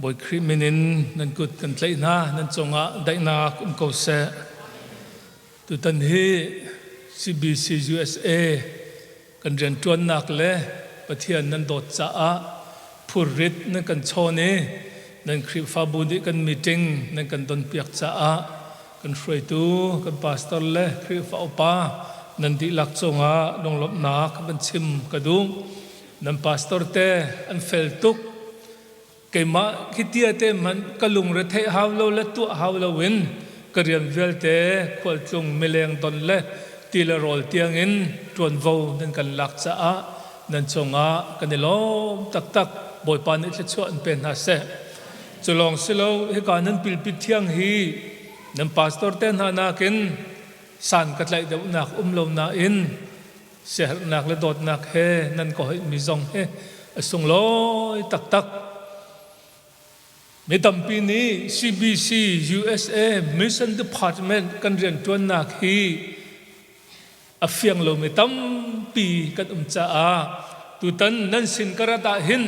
บอยคริมินินนั่นกุดกันเลยนะนั่นจงอาได้นาคุมเขาเสตุตันฮี CBC USA กันเรียนจวนนักเลยประเทศนั้นโดดจ้าผู้ริดนั่นกันโชนี่นั่นคริฟาบูดิกันมีติงนั่นกันดนเปียกจ้ากันช่วยตูกันพาสตอร์เลยคริฟาอุปานั่นที่หลักจงอาลงลบนักบันชิมกระดุมนั่นพาสตอร์เตอันเฟลตุกเกี่ยมาคิดเดียเตมันกลุงระเทฮาวโลและตัวฮาวโลวินกเรียนเวลเตขวดจงเมลงตนเล่ตีละโรลเตียงอินจวนโวนั่นกันหลักจ้านั่นจงอากันในล้อมตักบอยปานิชชวนเป็นฮาเซจะลองสิเราให้การนั้นปิลปิดเที่ยงฮีนั่นพาสตอร์เตนฮานากินสันกัดไหลเดวนักลมนาอินเสียนักและโดดนักเฮนั่นก็ให้มีจงเฮส่งลอยตักไม่ตั้มปีนี้ CBC USA Mission Department กันเรียนจวนนักฮีอเฟียงเราไม่ตั้มปีกันจ้าตุตันนั่นสินกระดาหิน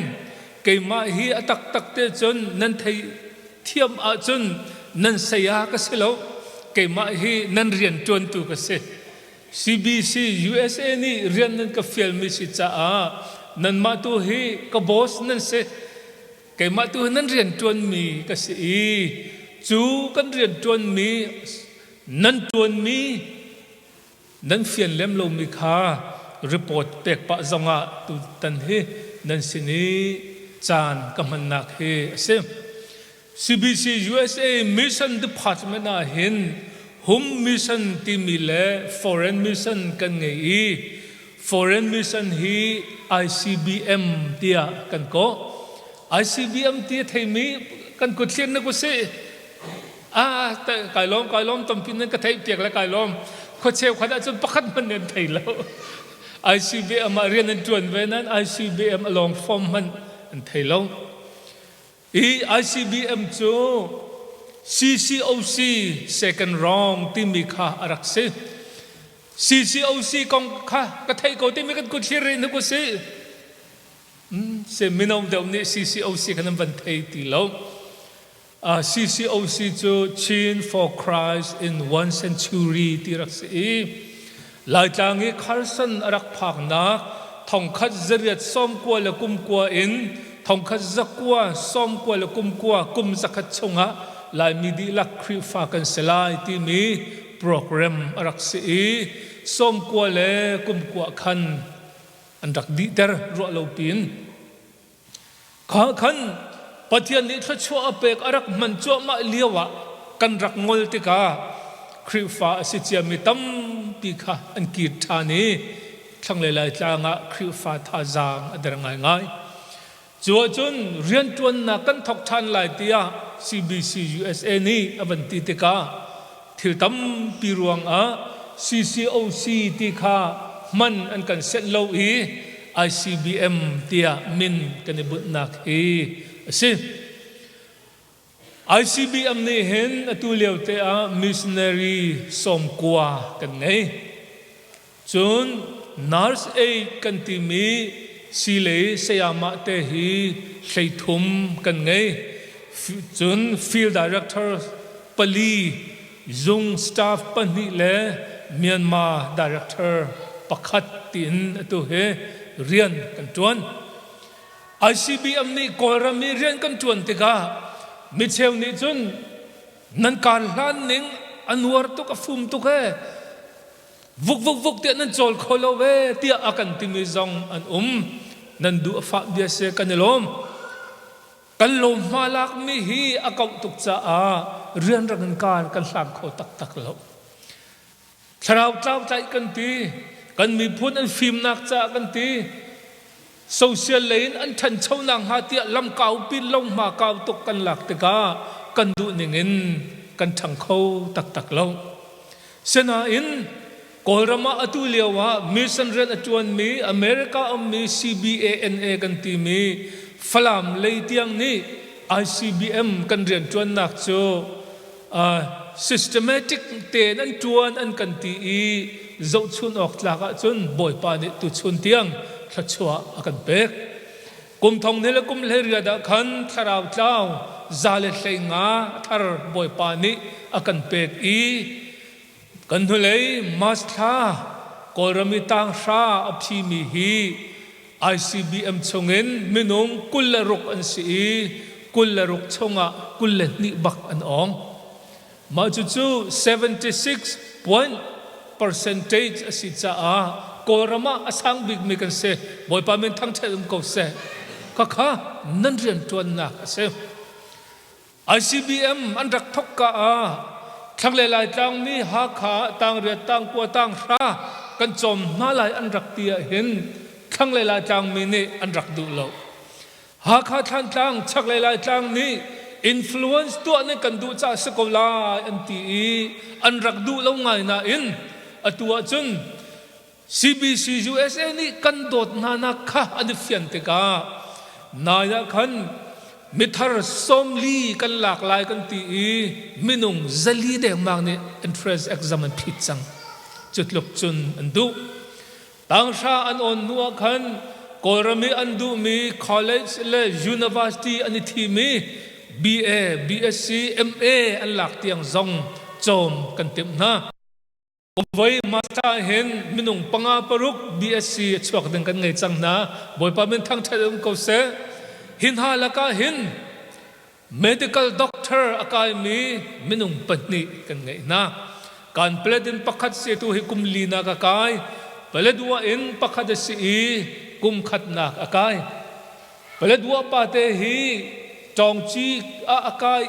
เกี่ยมาฮีตักเตจนนั่นไทยเทียมอาจนนั่นเสียก็เสียแล้วเกี่ยมาฮีนั่นเรียนจวนตุก็เสีย CBC USA นี่เรียนนั่นก็เฟียลมิสิจ้านั่นมาตัวฮีก็บอสนั่นเสียเกี่ยมาตัวนั่นเรียนจวนมีก็เสียจูกันเรียนจวนมีนั่นจวนมีนั่นเฟียนเล่มลงมีค่ารีพอร์ตเปกปะจงอาตุตันเฮนั่นสินีจานกำมันนักเฮเซม CBC USA Mission Department น่ะเห็น Home Mission ที่มีเล่ Foreign Mission กันไงอี Foreign Mission ฮี ICBM เดียกันก็ ICBM เดียไทยมีกันกุดเชียนนักกุศลแต่ไก่ล้อมตำพินนั้นก็ไทยเปียกและไก่ล้อมเขาเชี่ยวขนาดจนประคัดมันเดินไทยแล้ว ICBM มาเรียนจวนเวนั้น ICBM ลองฟอร์มมันไทยแล้วICBM จู CCOC second round ที่มีค่าอารักษา CCOC กองค่าก็ไทยก็ที่มีกันกุศลนักกุศลเซมินาวเดิมนี้ CCOC กันนั้นบันไทยตีแล้วCCOC จู Chain for Christ in one century ที่รักษาหลายจางนี้คาร์สันรักผักนักทองคัดเรียดซ้อมกว่าและกุมกว่าอินทองคัดจักว่าซ้อมกว่าและกุมกว่ากุมจักรชงะหลายมีดีลักคริฟากันสลายที่มีโปรแกรมรักษาซ้อมกว่าและกุมกว่าคันอันดักดีเตอร์รัวเราปีนขันปฏิญาณนี้ถ้าชัวเปกอรักมันชัวมาเลี้ยวะกันรักงลติกาคริฟาสิเจียมิตั้มปีค่ะอันกีดทานีทั้งหลายๆจางะคริฟาท่าจางอันเดินง่ายๆจัวจนเรียนจวนนักกันทกทันหลายตีย CBC USA นี่อบันติติกาที่ตั้มปีรวงCCOC ติกามันอันกันเสร็จแล้วICBM เตียมินกันบุญนักสิICBM นี่เห็นตัวเลี้ยวเตะมิชนารีสมกว่ากันไงจน Nurse A กันที่มีสิเลสยามะเตหีใส่ทุ่มกันไงจน Field Director ปลีจุง Staff ปนิเลเมียนมา Director ประคัดตินตัวเฮเรียนกันจวนICBM นี่กอรามีเรียนกันจวนติกามิเชลนี่จนนันการล้านหนึ่งอันวัรตุกฟุมตุกเฮวุกเตียนันโจลโคโลเวเตียอากันติมิซองอันนันดูฟ้าเดียเสกันลมมาลักมีฮีอาเกาตุกจ้าเรียนรังการกันหลังโคตักแล้วชาวเจ้าใจกันตีกันมีพูดอันฟิล์มนักจ้ากันตีโซเชียลเลนอันทันเช่านางหาเตียลำเก่าปีนลงมาเก่าตกกันหลักตะกากันดูหนึ่งอินกันทังเขาตักเราเสนาอินกอลรามาอตุเลียวะมิสันเรนอจวนมีอเมริกามี CBANA กันตีมีฝรั่งเลยเตียงนี้ ICBM กันเรียนจวนนักโจsystematic เตนันจวนอันกันตีเจ้าชุนออกจากจนบ่อยปานิตุชุนเตียงทัชวะอากันเป็ก กุมทองเนลกุมเลเรียดขันทาราวเจ้าซาเลเซงาทารบอยปานิอากันเป็ดอีกันทุเลยมาสทากอรมิตังชาอภิมีฮี ICBM ชงเงินมินุงกุลรุกอันสีกุลรุกชงะกุลนิบักอันองมาจู่76% สิจ้ากอรมาอสังบิกมีกันเสบอยปามินทั้งเชิงก็เสข้านั่นเรียนจวนนักเส ICBM อันรักทกกะทั้งหลายจังนี้หาขาต่างเรียต่างกัวต่างรากันจมน่าหลายอันรักเตียเห็นทั้งหลายจังมีนี่อันรักดูเราหาขาท่านจังชักหลายจังนี้อินฟลูเอนซ์ตัวนี้กันดูจากสกุลาอันตีอันรักดูเราไงนะอินตัวจุน CBC USA นี่กันโดดนานาค่ะอันนี้เฟียนติกานายขันมิทารสมลีกันหลากหลายกันตีมินุงซาลีเดมังนี่ entrance exam มันผิดจังจุดลุกจุนอันดูต่างชาอันอ่อนนัวขันกอรมีอันดูมี college และ university อันนี้ที่มี BA BSc MA อันหลักเตียงซองโจมกันเต็มนะไว้มาตาเห็นมินุงปังอาปรุก BSc ชวกดึงกันไงจังนะบอยปามินทั้งเชิงก็เสหินหาละกาหิน medical doctor อากายมีมินุงปนิกันไงนะการเปลดินปักขัดเสียตัวให้กุมลีนากากายเปลดว่าอินปักขัดเสียกุมขัดนักอากายเปลดว่าปาเตฮีจองจีอากาย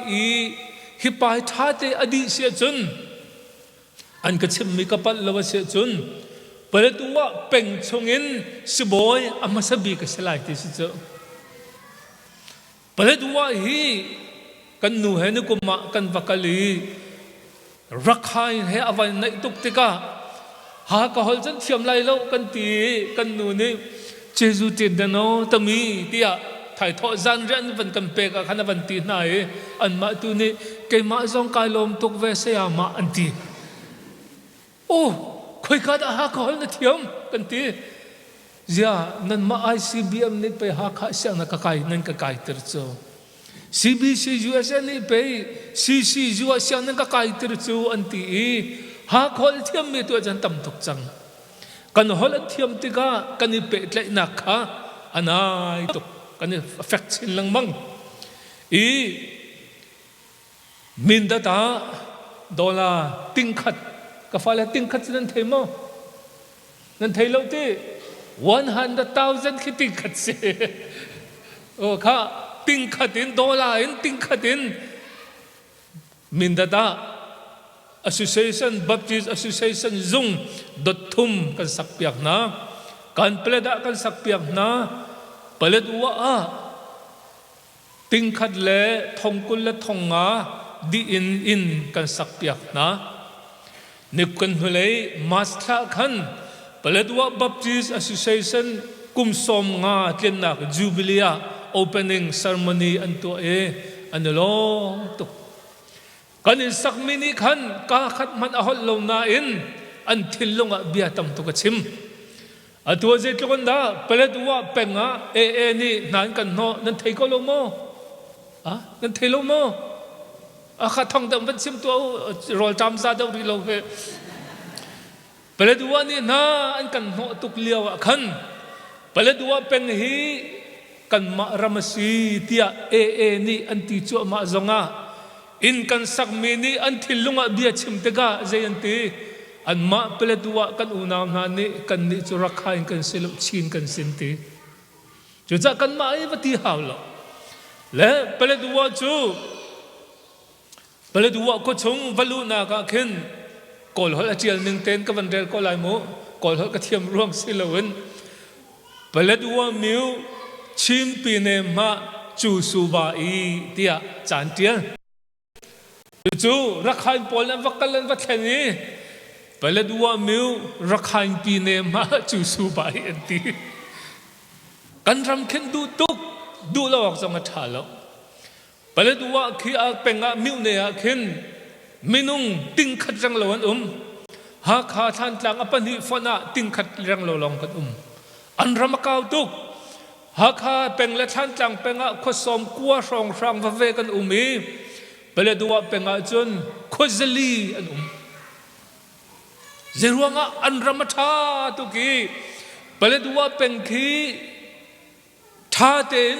ฮิปายท่าเตอดีเสียจนอันกระชิมมีกระปัลลวเสียจนเปลดว่าเป่งชงอินสิบอยอามาสบีกสลายที่สิเจเปลดว่าฮีกันนูเห็นกุมะกันวักลีรักใครให้อวัยในตุกติกาหากะฮอลจันเทียมไลโลกันตีกันนูนี่เจจูติดโนตมีเตียถ่ายทอดจันเรนวันกันเปกขันวันตีนายอันมาตุนี่เกมาจงกายลมตุกเวเสียมาอันตีโอ้คอยกัดหากะฮอลนเทียมกันตีเจ้านั่นมา ICBM นี่ไปหาข้าเสียงนักกายนั่นก็กายเตอร์โจ CBC USA นี่ไป CC USA นั่นก็กายเตอร์โจอันตีหากฮอลเทียมมีตัวจันต่ำทุกจังกันฮอลเทียมติกากันนี่เป็ดเลยนักค่ะอันนั้นตุกกันนี่ effect สินลังมังมินดาตาดอลลาร์ติงขัดก็ฟ้าเลยติงขัดนั่นเทมอนั่นเทโลที่100,000 คิดติงขัดเสียโอ้ค่ะติงขัดินดอลลาร์ติงขัดินมินดาตาAssociation Baptist Association Zung .thum kan sakpiak na kan peleda kan sakpiak na pelet wa tingkhat le thongkul le thonga di in kan sakpiak na nikkan hulei masla khan pelet wa Baptist Association kumsom nga tlenak jubilee opening ceremony anto anulong tuk kanin sakmini khan kakat man ahol lo na in until longa biatam to kachim atwa je tlonda peledwa penga ni nan kan no nan thei ko lo mo nan thei lo mo kha thong dam ban sim to rol tam sa do ri lo ke peledwa ni na an kan no tuk liaw khan peledwa peng hi kan ma ramasi tia ni anti chu ma zonga in kan sakmini until lunga bia chimtega zayanti an ma peledwa kan unam na ni kan ni churakha kan silo chin kan sinti chuja kan ma ai vati hawlo le peledwa ko chung valu na ka khin kol hol atial ning ten ka vandel ko lai mo kol hol ka thiam ruang silawin peledwa miu chim pine ma chu su ba tia chan tiaจู่รักใครปอลนั้นวักกันนั้นวัดแค่นี้ไปแล้วดูว่ามิวรักใครปีเนมาจู่สูบายอันตีกันรำเข็นดูตุกดูแล้วออกจากมาถ่าแล้วไปแล้วดูว่าขี้อาเป็นอามิวเนี่ยเข็นมินุงติงขัดรังเหลวันหาขาท่านจางอปันหิฟนะติงขัดรังเหลวลองกันอันรำก้าวตุก หากข้าเป็นและท่านจังเป็นขสมกัวสองครั้งพระเวกันมีเปลดัวเป็นจนขจลีอันเจรวงอันรำธาตุกีเปลดัวเป็นขีท่าเต็น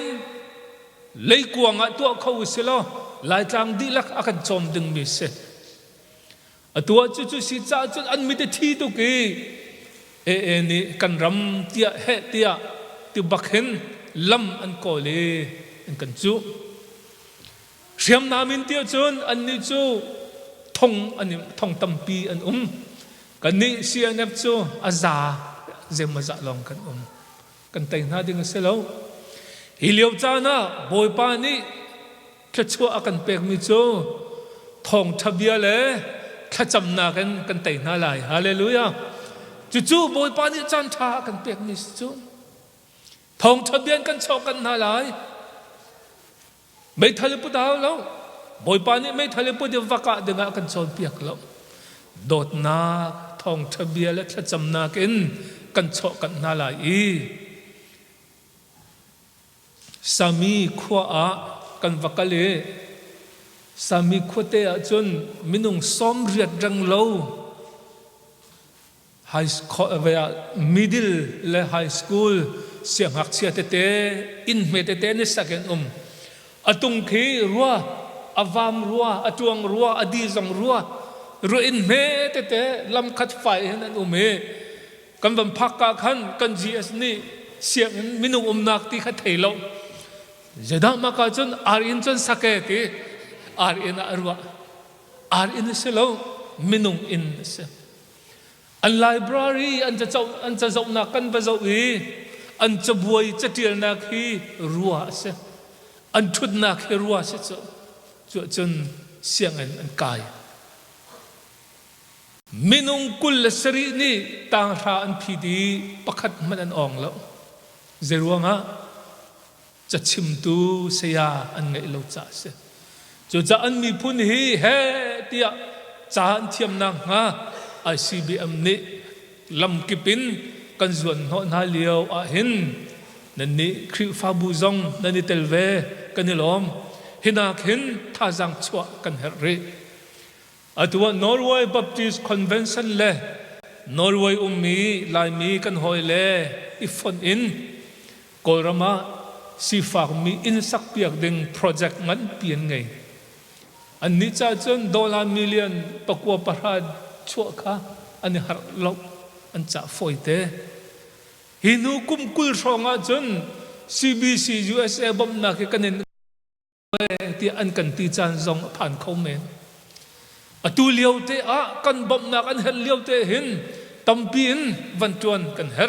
เลยกวงตัวเขาเสลลายจางดีลักอากันจมดึงมิเสตัวจุสิจ้าจนอันมิตรที่ตุกีนี่กันรำเตียเฮเตียติบักเห็นลำอันโกเลอันกันจูเสียมนามินเตียจนอันนี้จูทงอันนี้ทงตัมปีอันกันนี้เสียเนบจูอาซาเจมมาจะลองกันกันแต่งหน้าดึงเสลาฮิเลียวจานะบอยปานี่แค่ชั่วกันเปกมิจูทองทะเบียเลยแค่จำนากันแต่งหน้าลายฮาเลลูยาจู่ๆบอยปานี่จันทากันเปกมิจูทองทะเบียนกันชอบกันหน้าลายไม่ทะเลปุดาวแล้วบอยปานี่ไม่ทะเลปุดเดียววักะดึงกันชอบเปียกแล้วโดดนาทองทะเบียนและแค่จำนากันชอบกันหน้าลายสามีขวากันวักเลสามีขวเตะจนมินุงซ้อมเรียดรังโลไฮสคูลเวียมิดเดิลและไฮสคูลเสียงหักเสียเตะอินเมเตเตนี่สักกันอตุงคีรัวอวามรัวอจวงรัวอดีจงรัวอินเมเตเตลำคัดไฟนั่นกันวันพักกันจีเอสนี่เสียงมินุงนักที่ขัดเทโลจะได้มากันจนอารินจนสักเกติอารินอรัวอารินเสลมินุงอินเสอันไลบรารีอันจะเจ้านักกันไปเจ้าอันจะบวยจะเตียนนักฮีรัวเสอันทุดนักฮีรัวเสจนเสียงอันกายมินุงกุลสรีนี่ต่างราอันพีดีประคัดมันอันอ่องแล้วเจรวงะจะชิมตูเสียอันไงเราจะเสียจะอันมีพุนฮีเฮตียจานเทียมนางฮะICBM นี่ลำกิปินกันส่วนหัวหน้าเลี้ยวเห็นนั่นนี่คริฟาบูซงนั่นนี่เตลเวกันนี่ล้อมเห็นเห็นท่าจังชัวกันเฮรีตัว Norway Baptist Convention เล่ Norwayมีลายมีกันหอยเล่อีฟอนอินกอลรามาสีฝากมีอินสักเปียกดึงโปรเจกต์งั้นเปลี่ยนไงอันนี้จะจน$1 มิลลิอนประกวดประหารชั่วค่ะอันนี้หาลบอันจะฝอยเตะฮินูคุมกุลสองจน CBC USA บ่มนักกันเนี่ยที่อันกันตีจานซองผ่านเขาเมนตูเลี้ยวเตะกันบ่มนักอันเฮเลี้ยวเตะเห็นตั้มปีนวันจวนกันเฮ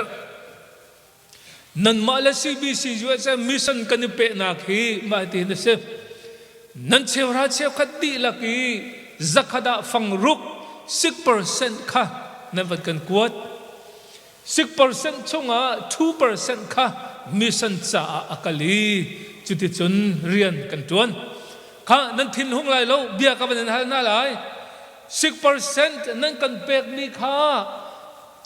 นั่นมาเล CBC USA มิชชั่นกันนี่เป็นนักฮีมาที่นั่นเสนั่นเชื่อราเชื่อขัดดีลักฮีจักรดาฟังรุก6% ค่ะนั่นเป็นการกวด 6% ช่วง2% ค่ะมิสันจ่าอักลีจุดที่จนเรียนกันจวนค่ะนั่นทิ้งห้องไรแล้วเบียกับเป็นอะไรน่าไร 6% นั่นกันเปกนี่ค่ะ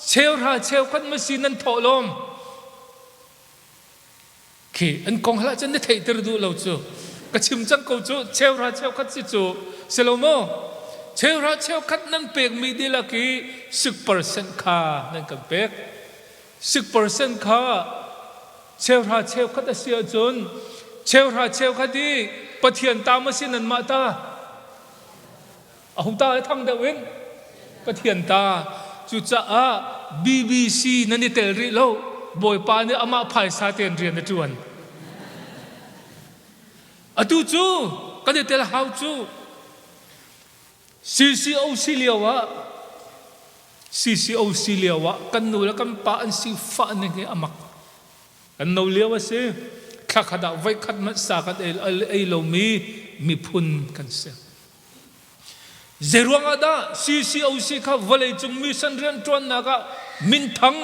เชี่ยวราเชี่ยวขัดมาสีนั่นถอลมคืออันกองหลักจะได้ถ่ายตัวดูเราจูกระชิมจังกูจูเชี่ยวราเชี่ยวขัดสิจูเซโลโมเชี่ยวราเชี่ยวขัดนั่นเปกมีดีละกี่ 10% ค่ะนั่นกันเปก 10% ค่ะเชี่ยวราเชี่ยวขัดเสียจนเชี่ยวราเชี่ยวขัดดีปะเทียนตามมาสินันมาตาเอาตาทั้งเดวินปะเทียนตาจุจ้าBBC นั่นนี่เตลริโลบอยปานี่อามาภายซาเตียนเรียนในจวนตูจูกันนี่เตลฮาวจูCCOC เลียวะ CCOC เลียวะกันนูแล้วกันปาอันสีฟ้านี่ไงอามักกันนูเลียวะสิข้าขดาไว้ขัดมัดสากันเอโลมีพุนกันเสียเจรวงอาดา CCOC ข้าวเลยจุงมีสันเรียนจวนนักมินทัง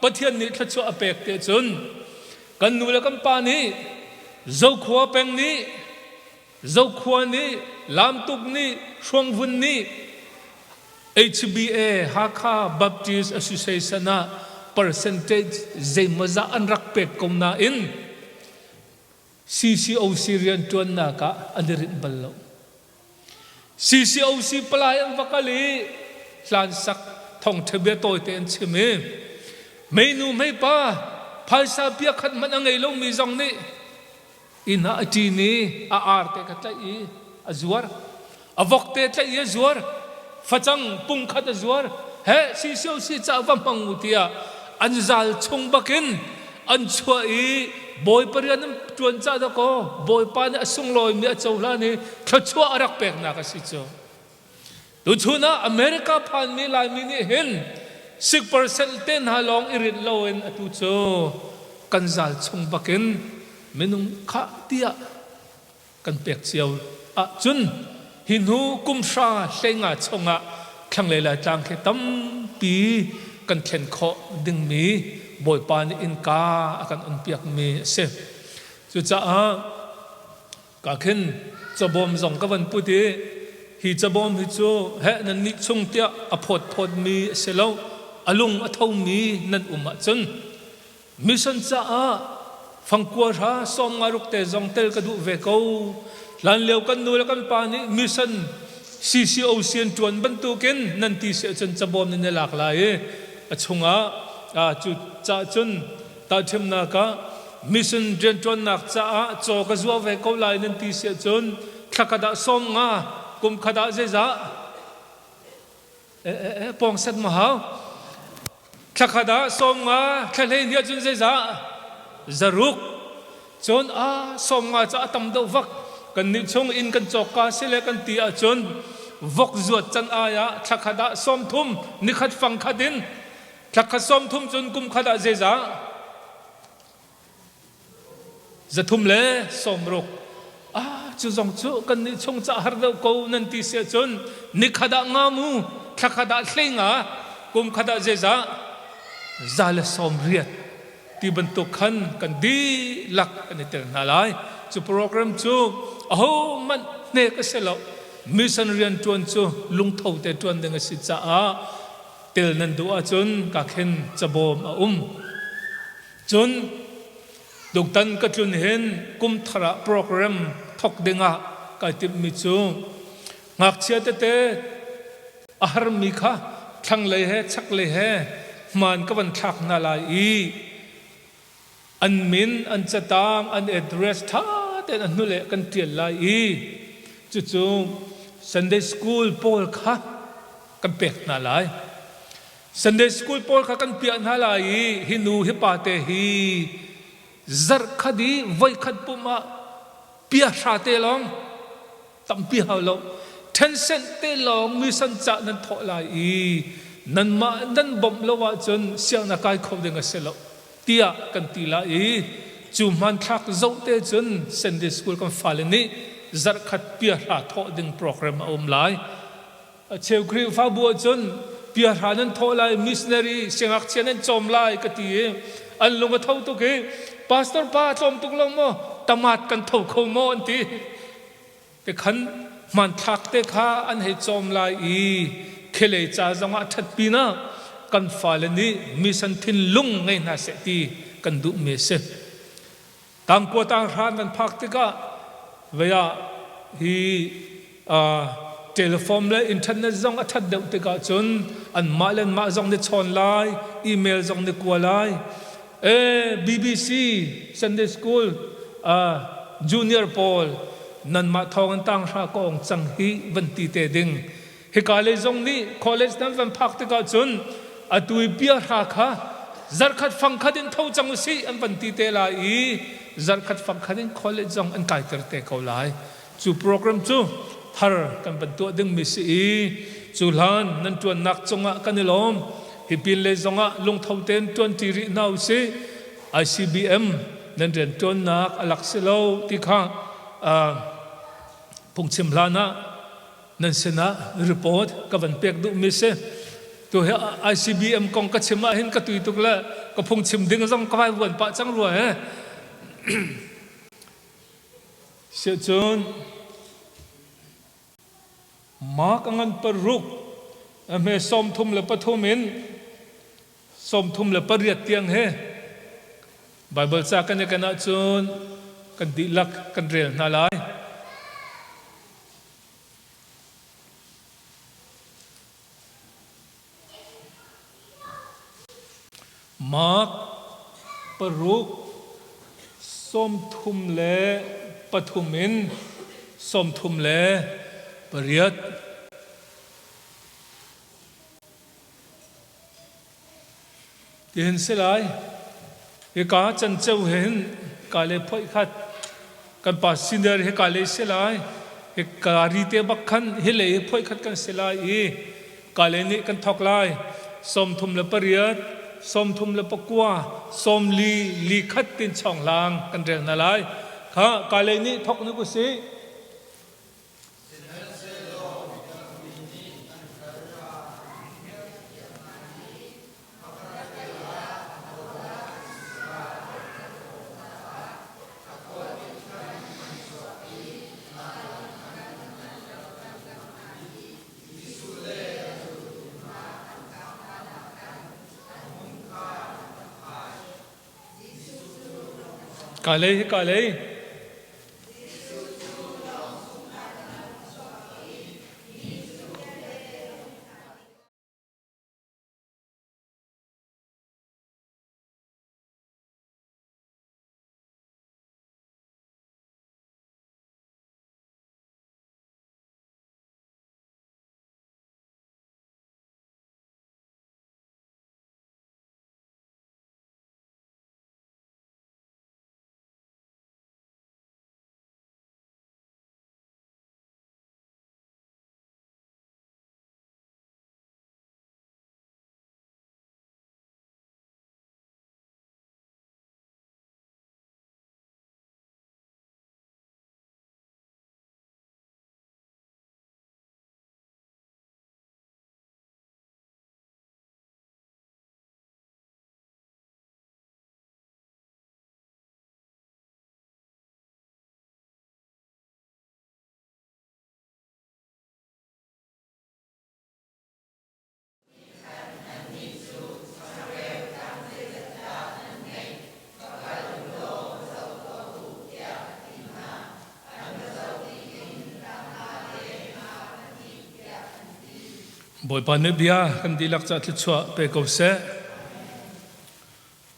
ปะเทียนนี่ทัชวอเปกเตจนกันนูแล้วกันปานี่เจ้าขวาเป็งนี่เจ้าขวานี่ลามตุกนี่ช่วงวันนี้ HBA ฮักข้า Baptist Association นะ percentage เจมาจะอันรักเป็กกงนาอิน CCOC rian tuan na ka anirin balo CCOC palay ang vakali lan sak thong thebe toy te an chime meinu mai pa phalsa pia khat man angai lo mi jong ni ina ati ni a arte ka tlai azuar avok te tlai azuar phachang pung khat azuar he CCOC cha va mangutia anjal chung bakin an chua i boy parian tuan cha da ko boy pa ni asung loi mi achawla ni thachua arak pek na ka si cho tu chuna America phan mi lai mi ni hin 6% ten halong irit loin atu cho kanjal chung bakin menung kha tia kan pek chiao a chun hinu kumsha hlenga chonga thang le la tang khe tam pi kan thlen kho ding mi boy pan in ka akan un piak mi se chu cha a ka khen chabom zong ka van puti hi chabom hi chu he nan ni chung tia a phot mi se lo alung a thau mi nan uma chun mission cha a phangkua ra som ngaruk te zong tel ka du ve ko lan leo kan nu la kan pa ni mission CCOC tuan ban tu ken nan ti se chen chabom ni lak lai a chunga a chu cha chun ta them na ka mission jen tuan nak cha a cho ka zuwa ve ko lai nan ti se chun thakada som nga kum khada je za pong sat ma ha thakada som nga thlei ni chun je za zaruk chon a som nga cha tam do vak kan ni chung in kan choka sele kan ti a chon vok zuat chan aya thakada som thum ni khat phang khadin thakha som thum chun kum khada je za zathum le som rok a chu zong chu kan ni chung cha har do ko nan ti se chun ni khada nga mu thakada hlenga kum khada je za zale som riat ti bentuk kan di lak ani tel nalai chu program chu aho man ne ka selo mission rian tuan chu lung thau te tuan deng si cha a tel nan du a chun ka khen chabom a chun duk tan ka chun hen kum thara program thok denga ka tip mi chu ngak chia te ahar mi kha thang le he chak le he man ka van thak na lai i an min an chatang an address tha ten an nu le kan tial lai i chu Sunday school pol kha kan pek na lai Sunday school pol kha kan pia na lai hinu hi pa te hi zar khadi vai khat puma pia sha te long tam pi haw lo 10 cent te long mi san cha nan tho lai i nan ma nan bom lo wa chun siang na kai khom ding a selo tia kan ti la i chu man thak zo te chun Sunday school kan faleni zar khat pia ha tho ding program lai cheu kri fa bu chun pia ha nan tho lai missionary singak chen an chom lai ka ti an lunga thau to ke pastor pa chom tuk long mo tamat kan thau kho mo an ti te khan man thak te kha an he chom lai i khele cha zanga that pi na kan faleni mission thin lung ngai na se ti kan du me se tang ko tang ran kan phak te ka veya hi telephone le internet zong a that deuh te ka chun an malen ma zong ne chon lai email zong ne kwa lai BBC Sunday school junior Paul nan ma thong tang sha kong chang hi van ti te ding hi college zong ni college nan van phak te ka chun atui pia ra kha zar khat phang khadin thau chang si an van ti te la i zar khat phang khadin college zong an kai ter te ko lai chu program chu har kan ban tu ding mi si chu lan nan tuan nak chonga kanilom hi pin le zonga lung thau ten 20 ri nau si ICBM nan ren tuan nak alak selo ti kha pungchim lana nan sena report ka van pek du mi se to ICBM kong ka chima hin ka tui tuk la ka pungchim ding zong ka vai wan pa chang ruwa se chun mak angan paruk me som thum le pathumin som thum le pariat tiang he Bible sa kanya kana chun กันดีลักกันเรียนนาลายมาร์กปรุกส้มทุมเลปฐุมินส้มทุมเลปริยัตที่เห็นเสียไรเฮกาจันเจ้าเห็นกาเลพ่อยขัดกันปัสสินเดอร์เฮกาเลเสียไรเฮการีเตบักขันเฮเลพ่อยขัดกันเสียไรกาเลนี้กันทอกไลส้มทุมเลปริยัตส้มทุมเลปกัวส้มลีขัดตินช่องลางกันเรียงนาลายข้ากาเลนี้ทอกนึกุสิกาเลยกาเลยบอยปานเนบียกันดีลักจัดชัวเปกอบเส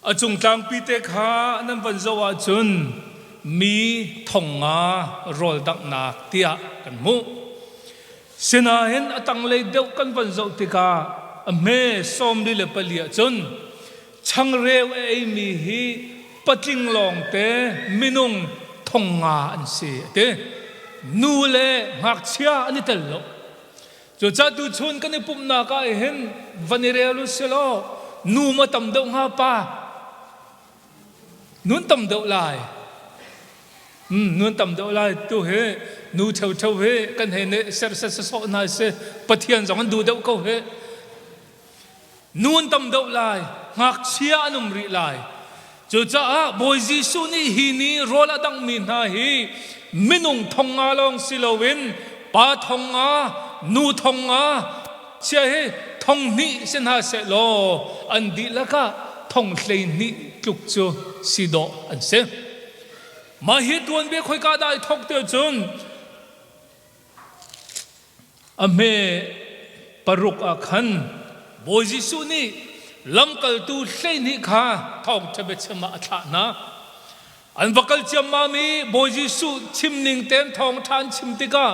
อจุงตังปีเตขานันวันจวาจุนมีทงงารอลดักนักเตียกันมุเสนาเห็นอตังเลยเดียวกันวันจวติกาเมสอมดิเลปเลียจุนช่างเร็วมีฮีปจิงลองเตมินุงทงงาอันเสเตนูเลหักเชียอันนี้เตลโลจะจัดดูชนกันในปุ่มนาก็เห็นวันนี้เรื่องลุสโลนูมาตำเดงฮาปานุนตำเดงลายนุนตำเดงลายตัวเฮนูเช่าเฮกันเห็นเนี่ยเสร็จสอนนายเสปะเทียนสองกันดูเดงเขาเฮนูนตำเดงลายหักเชียนุมริลายจะจัดบอยจิสุนีฮีนีโรลดังมินฮาฮีมินุงทงอาลองสิโลวินปาทงอานูทงอาเชื่อให้ทงนี้เส้นหาเสโลอันดีละก็ทงเลยนี้จุกจูสิโดอันเสมาเหตุวันเบียคอยกาได้ทกเดียวจนอเมปรุกอาคันบอยจิสุนีลำกัลตูเลยนี้ค่ะทองจะเป็นเชมาอัฐานะอันวักลเจมามีบอยจิสุชิมนิงเต็มทองทานชิมติกา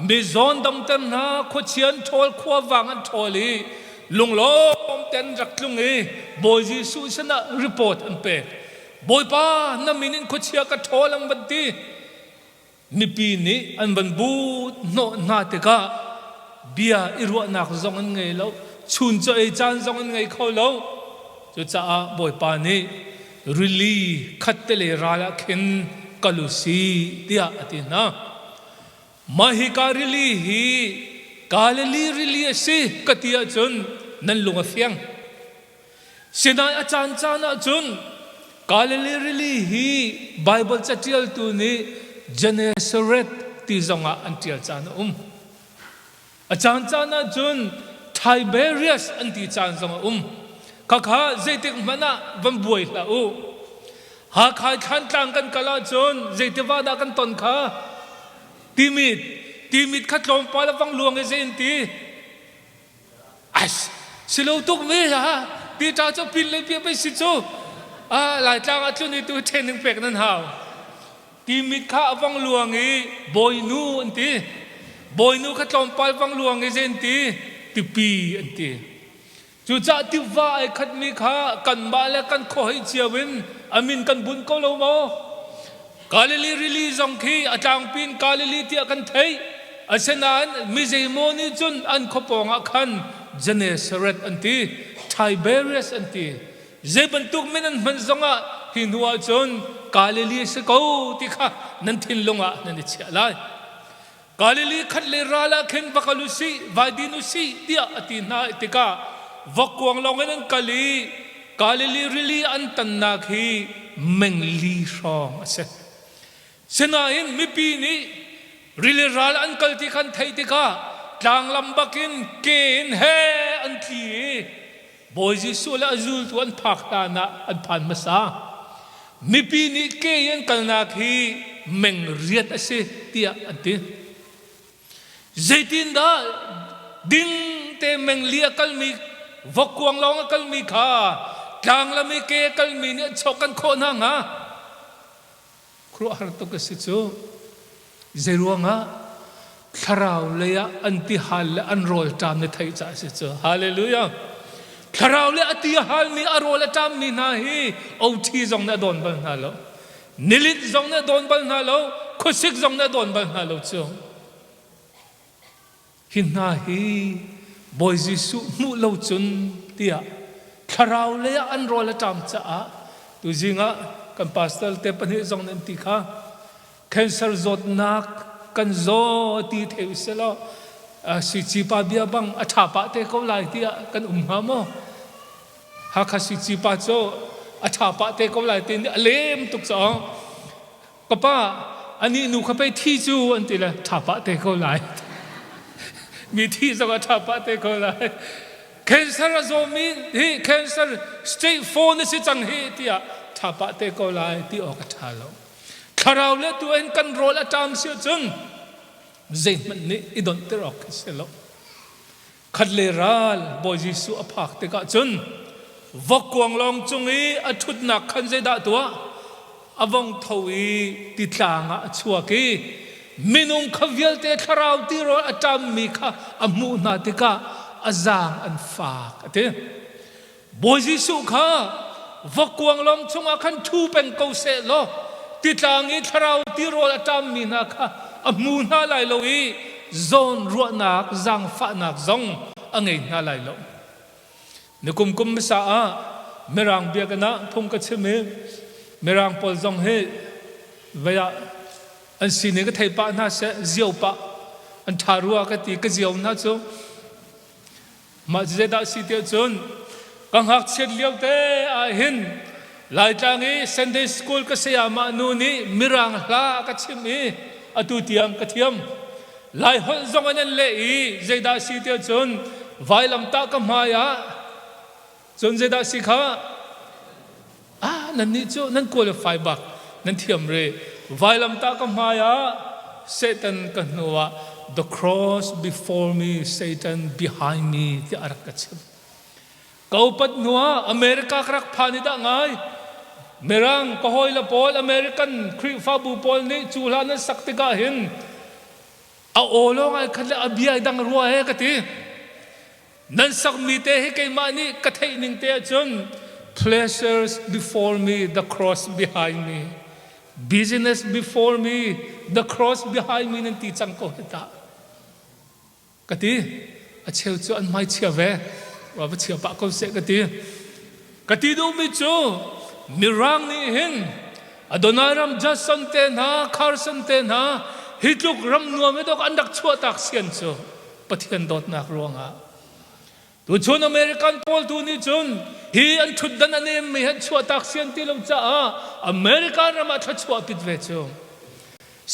มีจอนดำเต็มนะขดเชียนทอลขวาวังอันทอลีลุงล้อมเต็นรักลุงบอยจิสุชนะรีพอร์ตอันเป็ดบอยป้าน้ำมินินขดเชียกับทอลังบันตีมีปีนี้อันบันบูดโนนาเตกาเบียอิรัวนักจงอันไงแล้วชุนจะไอจานจงอันไงเขาแล้วจะจะบอยป้านี้ริลีขัดเตเลราละขินกัลุสีเดียอตินะมาฮิการิลีฮีกาลลีริลีสิกติยาจุนนั่นลุงเฟียงสินายอาจารย์จานะจุนกาลลีริลีฮีไบเบิลจะเทียลตัวนี้เจเนซาเรตที่จงอันเทียลจานะอาจารย์จานะจุนไทเบเรียสอันที่จานจงข้าข้าเจติกมันนะวันบวยละ หาขายขันต่างกันกะลาจนเจติวาดากันตนขาตีมิดขัดลมปาละฟังลวงเจนตีสิโลตุกเมียตีจ้าจะปิดเลยเพียไปสิจูหลายจางจุนี่ตัวเทนึงเป็กนั่นหาวตีมิดข้าฟังลวงอีบอยนูอันตีบอยนูขัดลมปาละฟังลวงเจนตีติปีอันตีจู่จ้าติว่าไอ้ขัดมีข้ากันบาและกันขอให้เชียวินอามินกันบุญก็เราโมกาลิลีรีลีซองคีอาจารย์ปินกาลิลีเตียกันเทยอาเซนานมิเซโมนิจุนอันขปองอักขันเจเนสเรตอันตีไทเบเรียสอันตีเจบันตุกมินันมันซงะหินหัวจุนกาลิลีสกูติข้านันทินลงะนันดิเชลายกาลิลีขัดเลราลาเข็นบักลุสีวาดินุสีเตียอตินาติกาวักวงลงนั้นกาลิลีรีลีอันตันนาคีเมงลีชองเสนาอินมิปีนี้รีลีราลอันกัลติขันไทติกาจางลำบักินเกนเฮอันทีบอยจิสุลาจูลตัวอันพักตานะอันผ่านมาซามิปีนี้เกยันกัลนาคีเมงเรียดเสเตียอันตีเจตินดาดิ้งเตเมงเลียกัลมีวักวงลองกัลมีข้าจางลำมีเกกัลมีเนี่ยชกกันโคนังฮะครัวฮาร์ตุกสิจูเจรัวงะคราวเลียอันติฮัลอันโรลตามในไทยจ่าสิจูฮาเลลูยาคราวเลียอันติฮัลมีอโรลตามมีนาฮีเอาทีจงเนี่ยโดนบัลนาโลนิลิตจงเนี่ยโดนบัลนาโลคุสิกจงเนี่ยโดนบัลนาโลจูหินนาฮีบอยจิสุมุโลจุนเตียคราวเลียอันโรลตามจ่าตุจิงะกันพาสเตลเตปนิจงนันติข้าแคนเซอร์จดนักกันโจตีเทวิสละสิจิปาเบียบังอัฐาปะเตเขาไล่เตียกันหาโมหากสิจิปาโจอัฐาปะเตเขาไล่เตียเล่มตุกสองก็ป้าอันนี้หนูเขาไปที่จูอันตีละฐาปะเตเขาไล่มีที่สักฐาปะเตเขาไล่แคนเซอร์โจมีฮีแคนเซอร์สเตย์โฟนสิจังฮีเตียฐาปะเตเขาไล่ที่ออกฐานเราคราวเล่ตัวเองกันโรลอาจารย์เสียจนเจมันนี่อิดอนเตรอกเสียแล้วขัดเลราลบอยจิสุอภักเตกะจนวักกวงลองจงอีอทุดนักขันเจดาตัวอวังทวีติดลางะชัวกีมินุงขวิลเตคราวที่โรลอาจารย์มีค่ะอมูนาติกะอาจางอันฝากเตบอยจิสุค่ะวักกวงลองจงอาคันทูเป็นเกาเสโลติดลางอีคราวที่โรลอาจารย์มีนะค่ะอมูนาไลโลอีซอนรัวนักจังฟ้านักซงอังเงินนาไลโลนึกคุมมิสาเมรังเบียกันนะพงกัดเชมเมรังปอลซงเฮเวียอันสิ่งนี้ก็ไทยปะน่าเสียเจียวปะอันทารัวก็ตีก็เจียวน่าจูมาเจดาสิเตียจนกังหักเช็ดเลี้ยวเตอาหินหลายจางนี้เซนเดย์สคูลก็เสียมานูนี่มิรังลาก็ชิมีอตุเทียมกระเทียมหลายคนจงอันนั้นเลี้ยเจดาสิเตียจนไวลำตากมายาจนเจดาสิข้านั่นนี่จูนั่นควอลิฟายบักนั่นเทียมเร่ไวลำตากมายาเซตันกันนัว the cross before me Satan behind me ที่อารักกระชิมเกาปัดนัวอเมริกากรักพานิดะไงเมรังก็หอยละปอลอเมริกันคริฟาบูปอลนี่จูลานั้นสักติกาเห็นเอาโอโลงไอ้ขันละอเบียดังรัวเฮกตินั้นสักมีเตะให้ใครมานี่กระเทยหนึ่งเตะจน pleasures before me the cross behind me business before me the cross behind me นั่นตีจังก็เห็นตากติอาเชียวจวนไม่เชียวเวว่าเชียวปะก็เสกติดูมิจูมิรังนี่เห็นอดอนารัมจัสซันเตนะคาร์สันเตนะฮิตุกรัมนัวไม่ต้องอันดักชั่วตักเสียนจูปฏิกันดอดนักรวงอ่ะตัวชนอเมริกันพอลตัวนี้ชนฮีอันชุดดันอันนี้ไม่เห็นชั่วตักเสียนที่เราจะอเมริกันรามาทัดชั่วปิดเวจู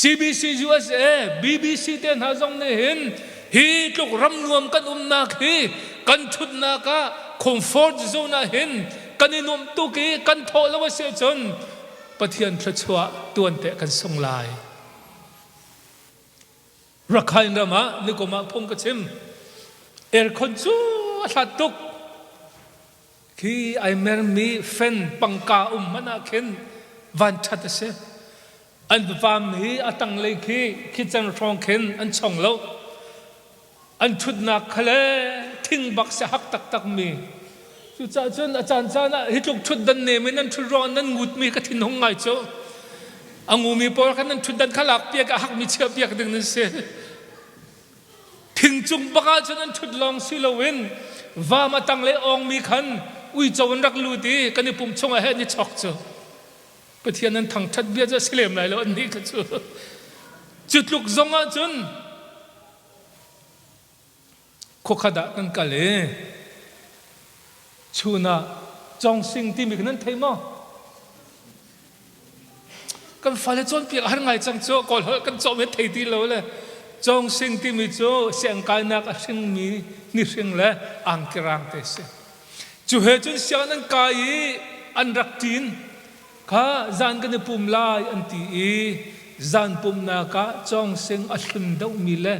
CBC USA BBC เต้นหาจงนี่เห็นฮีตุกรัมนัวกันนักฮีกันชุดนักคอมฟอร์ตโซนเห็นกันนุ่มตุกีกันโทแล้วว่าเสียจน pathian thachua tuan te kan song lai rakhain rama nikoma phong ka chim khon chu thatuk khi ai mer mi fen pangka mana khen van that se an vam hi atang le khi chan rong khen an chong lo an thut na khale thing bak se hak tak mi chu cha chun achan chana hitluk thut dan ne men an thu ron nan ngut mi ka thin hong ngai cho angu mi por kan an thut dan khalak pia ka hak mi che pia ka ding nan se thing chung baka chun an thut long silowin va ma tang le ong mi khan ui chawon rak lu ti kan ni pum chong a he ni chok cho pathian an thang that bia cha silem lai lo an ni ka chu chutluk zonga chun khokhada kan kale chuna chong sing ti mi kan thei mo kan fale chon pi har ngai chang cho kol kan cho me thei ti lo le chong sing ti mi cho siang kai nak a sing mi ni sing le ang kirang te se chu he chun siang nan kai an rak tin kha zan kan pum lai an ti zan pum na ka chong sing a hlun dau mi le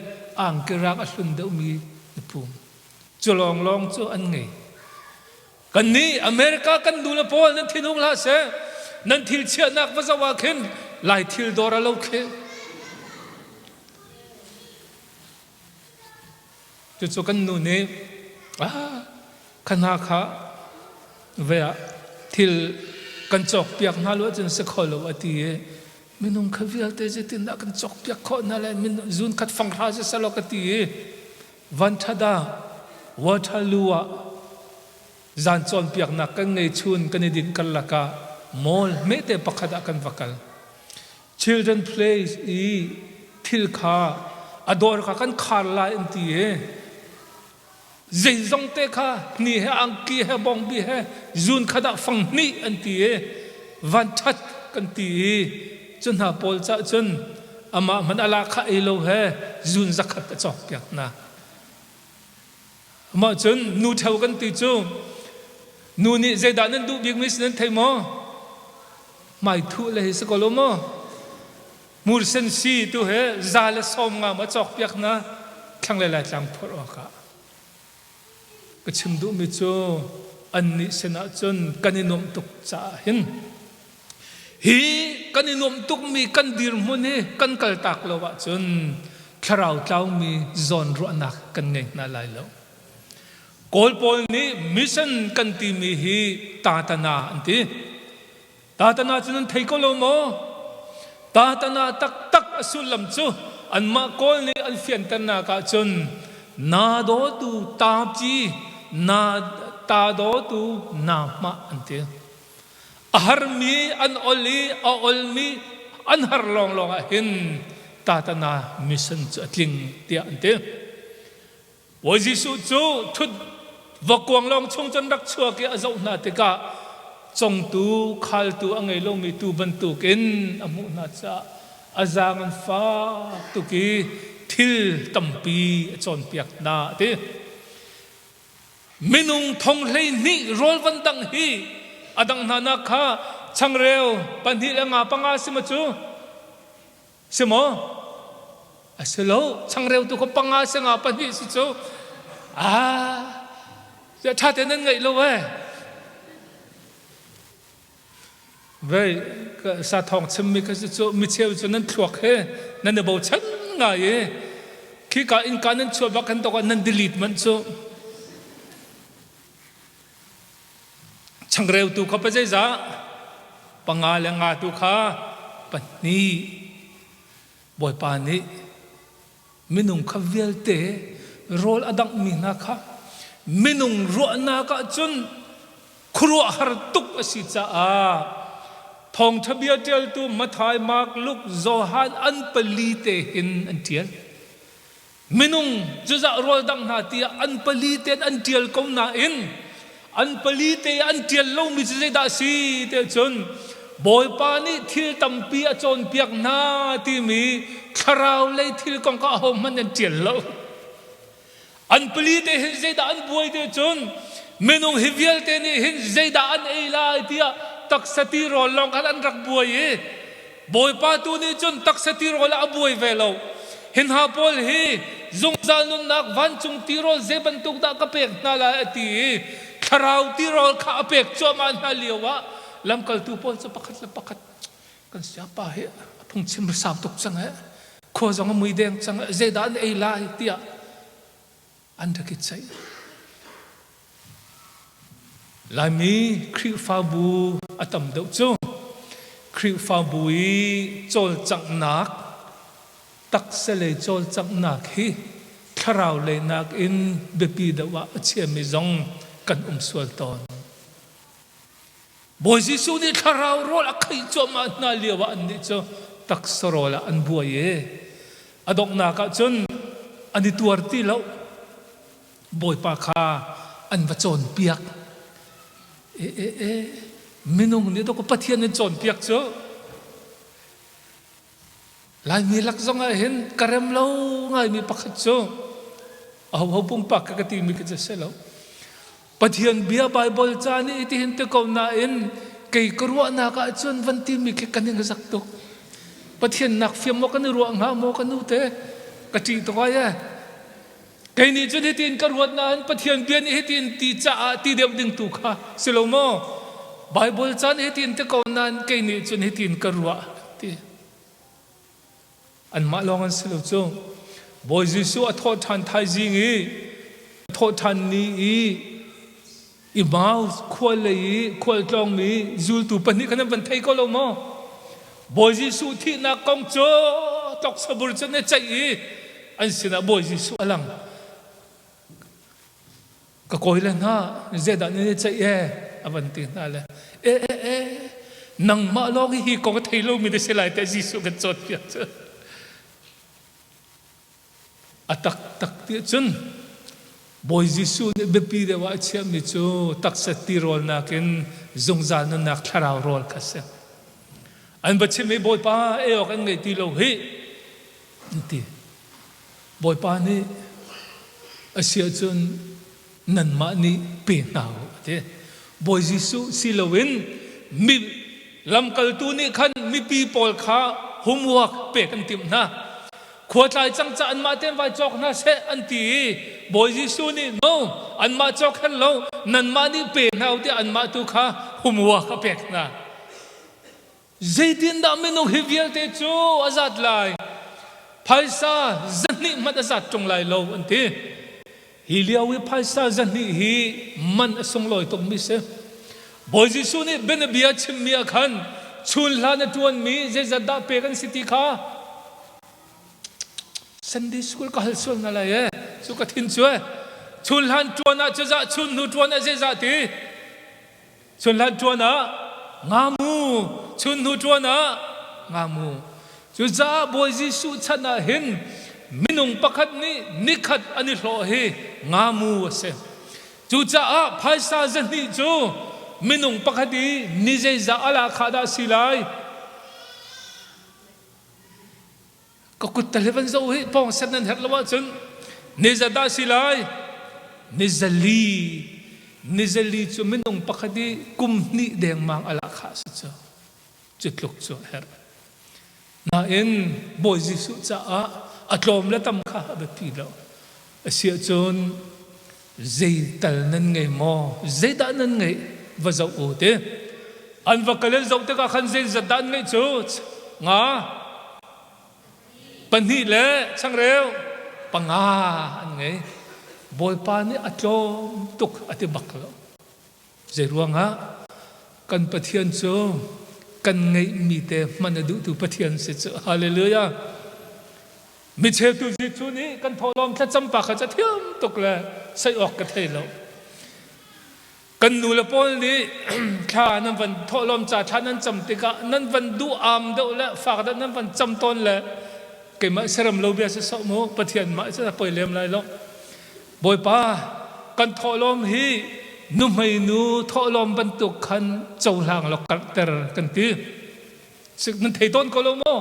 ang kirang a hlun dau mi pum cholong long chu an ngai kan ni America kan dula pol nan thinung la se nan thil chia nak va zawa khen lai thil dora lo khe chu kan nu ne khana kha ve thil kan chok piak na lo chen se kholo ati e minung khavial te je tin da kan chok piak kho na le min zun khat phang kha se salo ka ti e van thada wathalua zan chon piak na kan ngei chun kan din kan laka mol me te pakhada kan vakal children place i thil kha ador ka kan khar la inti e zai zong te kha ni he ang ki he bong bi he zun khada phang ni anti e van that kan ti chun ha pol cha chun ama man ala kha elo he zun zakhat ta chok piak na ma chun nu thau kan ti chu nu ni zai da nan du big mis nan thai mo mai thu le se ko lo mo mur sen si tu he za le som nga ma chok piak na thang le la chang phor ka ka chim du mi chu an ni sena chun kaninom tuk cha hin hi kaninom tuk mi kan dir mu ne kan kal tak lo wa chun tharau tlau mi zon ro nak kan ngai na lai lo kol pol ni mission kan ti mi hi tatana anti tatana chun thei ko lo mo tatana tak tak asulam chu an ma kol ni al fian tan na ka chun na do tu ta chi na ta do tu na ma anti ahar mi an oli a ol mi an har long long a hin tatana mission chu atling tia anti wo jisu chu thut vakwang long chung chan rak chua ke azau na te ka chong tu khal tu angai lo mi tu ban tu ken amu na cha azang an fa tu ki thil tampi chon piak na te minung thong hlei ni rol van dang hi adang nana kha changreu panhi anga panga sima chu simo aselo changreu tu ko panga senga panhi si chuจะท่าแต่นั้นไงลูกเว้ยเว้ยก็สาทองชิมมีก็จะมีเชี่ยวจนนั้นถวกเฮ้นั่นเนี่ยบอกฉันไงขี้กาอินการนั้นชัวร์บักกันตัวนั้นดีลิทมันชัวช่างเร็วตัวเขาไปใจจ้าปังงาเลงาตัวข้าปันนี้บ่อยปานนี้ไม่นุ่งข้าเวลเตะโรลอดังมีนะคะminung ro na ka chun khru har tuk asi cha a thong thabia tel tu mathai mak luk zohan an pali te hin an tial minung juza rol dang na ti an pali te an tial kom na in an pali te an tial lo mi je da si te chun boy pa ni thil tampi a chon piak na ti mi tharau le thil kong ka hom man an tial lo an pali te hin zeda an buai te chun menung hivial te ni hin zeda an ei lai tia taksati rol long kan an rak buai e boy pa tu ni chun taksati rol a buai velo hin ha pol hi zung zal nun nak van chung ti rol zeban tuk da ka pek na la ati kharau ti rol kha pek cho man na liwa lam kal tu pol sa pakat kan sia pa he phung chim sam tuk chang he kho jong mui deng chang zedan ei la tia an da ki chai lai mi khri fa bu atam deuh chu khri fa bui chol chang nak tak se le chol chang nak hi kharau le nak in bepi dawa chem mi zong kan sual ton boy jisu ni kharau rol a khai cho ma na liwa an ni cho tak sorola an buaye adok na ka chun ani tuar ti lo boy pa kha an va chon piak minung ni to ko pathian ni chon piak cho lai mi lak zong a hen karem lo ngai mi pakhat cho au pung pak ka ti mi ka se lo pathian bia bible cha ni ti hin te ko na in kei korwa na ka chon van ti mi ke kaning zak to pathian nak fiam mo kan ru nga mo kan u te ka ti to ya cái này cho nên tiền cắt ruột nan bắt hiện biến hết tiền ti cha ti đẹp đừng tu kha silomo Bible chan hết tiền te câu nan cái này cho nên tiền cắt ruột ti an ma long an silo cho boy jisu a thot than thai jing e thot than ni i mau khol le khol tlong mi zul tu pani kan ban thai ko lo mo boy jisu thi na kong cho tok sabur chen ne chai an sina boy jisu alang ka koi la na zeda ni chai avanti na le nang ma lo hi ko thei lo mi de selai te jisu ka chot pia atak tak ti chun boy jisu ne bepi de wa chem mi chu tak sa ti rol na ken zung za na nak tharau rol ka se an ba chimi boy pa o kan ngai ti lo hi ti boy pa ni asia chun nan ma ni pe nau te boy jisu silowin mi lam kal tu ni khan mi pi pol kha homework pe kan tim na khua tai chang cha an ma ten vai chok na se an ti boy jisu ni no an ma chok khan lo nan ma ni pe nau te an ma tu kha homework ka pe na zaitin da me no hevial te chu azat lai phaisa zani mat azat tong lai lo an ti hiliawi phaisa zani hi man asong loi tok mi se boy jisu ni ben bia chim mi khan chun la na tuan mi je zada pe kan city kha Sunday school ka halsol na la ye su ka thin chue chun lan tuana chaza chun nu tuana je za ti chun lan tuana ngamu chun nu tuana ngamu chu za boy jisu chana hin minung pakhat ni nikhat ani hlo he ngamu ase chu cha a phaisa zani chu minung pakhati ni je za ala khada silai ko kut telephone zo hi pong set nan her lawa chun ni za da silai nizali chu minung pakhati kum ni deng mang ala kha sa chitluk chu her na in boy jisu cha a atlom la tam kha ba pi lo asia chun zai tal nan ngai mo zai da nan ngai va zo o te an va kalen zo te ka khan zai za dan ngai chu nga pani le chang reu panga an ngai boy pa ni atlom tuk ati bak lo zai ruanga kan pathian chu kan ngai mi te manadu tu pathian se chu hallelujah mi che tu ji chu ni kan tholom tha champa kha cha thiam tuk la sai ok ka thei lo kan nu la pol ni kha nan van tholom cha tha nan cham te ka nan van du am do la fa da nan van cham ton la ke ma seram lo bia se so mo pathian ma cha poi lem lai lo boy pa kan tholom hi nu mai nu tholom ban tuk khan chau lang lo kal ter kan ti sik nan thei ton ko lo mo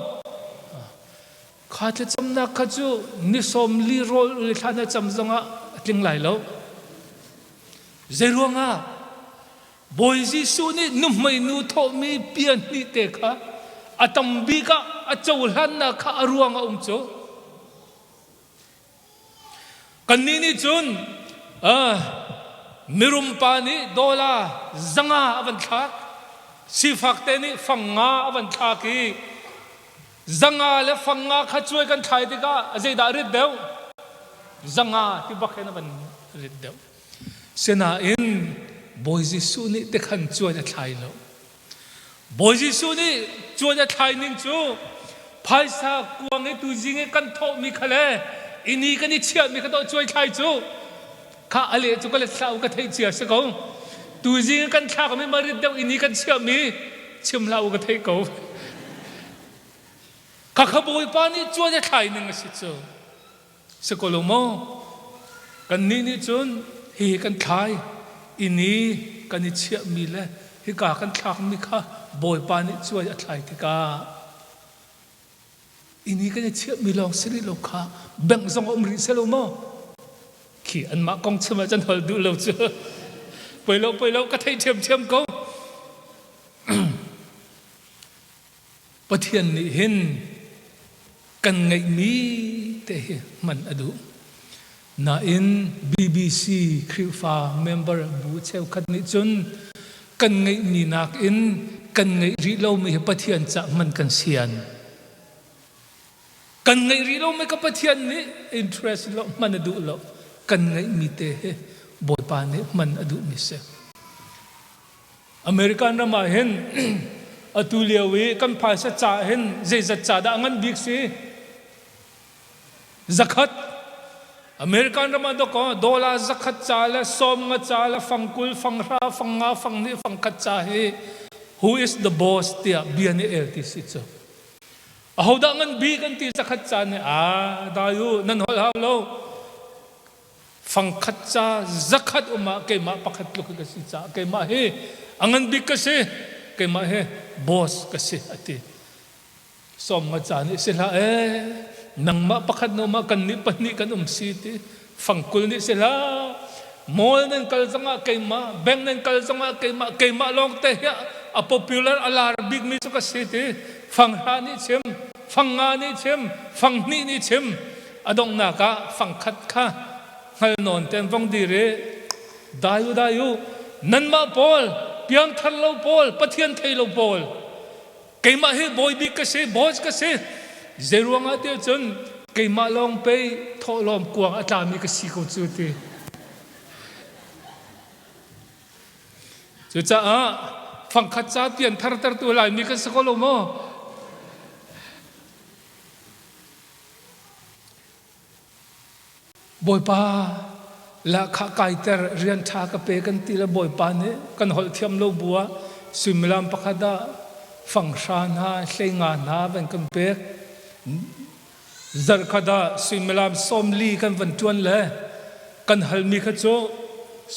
khát chấm na khát chú ni som li rol li khát chấm zonga tling lai lo zai ruanga boy Gisu ni numay nu tho mi pian ni te kha atambi ka achaulan na kha aruang cho kanini chun mirumpa ni dola zanga avan thak sifakte ni fanga avan thaki zanga le fanga kha chuai kan thai ti ka azai da rit deu zanga ti bakhena ban rit deu sena in boy Gisu ni te khan chuai na thai lo boy Gisu ni chuai na thai ning chu phaisa kuang e tu jing e kan tho mi khale ini kan ni chia mi ka to chuai thai chu kha ale chu ka le sau ka thai chia se ko tu jing kan thak mi marit deu ini kan chia mi chim lau ka thai ko ka khaboi pa ni chuai na thai ning si chu se ko lo mo kan ni chun hi kan thai ini kan ni chia mi le hi ka kan thak mi kha boy pa ni chuai a thai ti ka ini kan ni chia mi long sri lo kha beng zong om ri se lo mo khi an ma kong chuma chan hol du lo chu poi lo ka thai thiam ko pathian ni hin kan ngai mi te man adu na in BBC Krifa member bu cheu khat ni chun kan ngai ni nak in kan ngai ri lo mi pathian cha man kan sian kan ngai ri lo mi ka pathian ni interest lo man adu lo kan ngai mi te boy pa ni man adu mi se American rama hen atuliawi kan phaisa cha hen je za cha da ngan bik si zakat American rama do ko dola zakat cha la som nga cha la fangkul fangra fanga fangni fangkat cha he who is the boss tia biani elti si cho ahoda ngan bi kan ti zakat cha ne dayu nan hol halo fangkat cha zakat uma ke ma pakhat lu ka si cha ke ma he angan bi ka se ke ma he boss ka se ati som nga cha ni sila nang ma pakhat no ma kan ni pani kan si ti fangkul ni sila mol nan kal sanga ke ma beng nan kal sanga ke ma long te ya a popular alar big mi so ka si ti fangha ni chem fanga ni chem fangni ni chem adong na ka fangkhat kha ngal non ten vong di re dayu nan ma pol piang thar lo pol pathian thei lo pol ke ma he boy bi ka se boss ka se zeruang ate chun ke ma long pe tho lom kuang ata mi ka si ko chu ti chu cha phang khat cha pian thar tu lai mi ka se ko lo mo boy pa la kha kai ter rian tha ka pe kan ti la boy pa ne kan hol thiam lo bua simlam pakhada function ha hlenga na ban kan pe zar khada simlam somli kan van tuan le kan halmi kha cho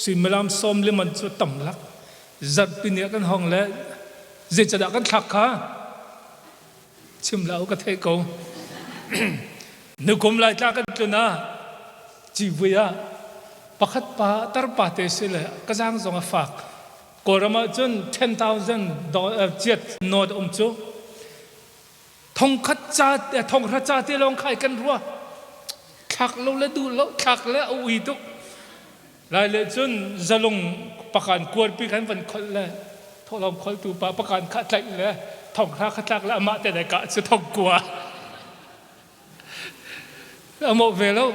simlam somli man chu tamlak zat pinia kan hong le je chada kan thak kha chimlau ka thei ko nu kum lai ta kan tuna chi vuya pakhat pa tar pa te sile ka jang zong a fak korama chun $10,000 jet nod chu thong khat cha te long khai kan ruwa thak lo le du lo thak le ui tu lai le chun zalung pakan kuar pi kan van khol le tholom khol tu pa pakan kha tlai le thong kha thak la ma te dai ka chu thong kwa amo velo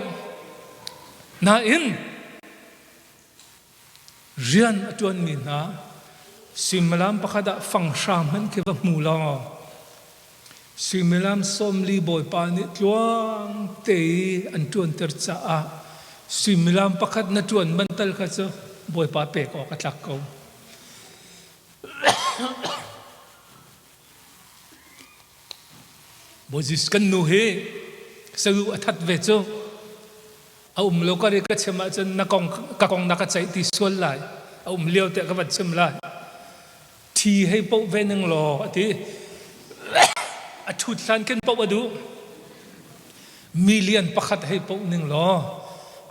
na in rian atuan mi na simlam pakhada fangsham man ke va mula simlam somli boy pa ni tluang te an tuan ter cha a simlam pakhat na tuan bantal kha cho boy pa pe ko ka tlak ko bojis kan nu he sau athat ve cho lo ka re ka chema chen na kong na ka chai ti sol lai leo te ka wat chem lai thi hei po ve nang lo ati a thut san ken po adu million pakhat hei po ning lo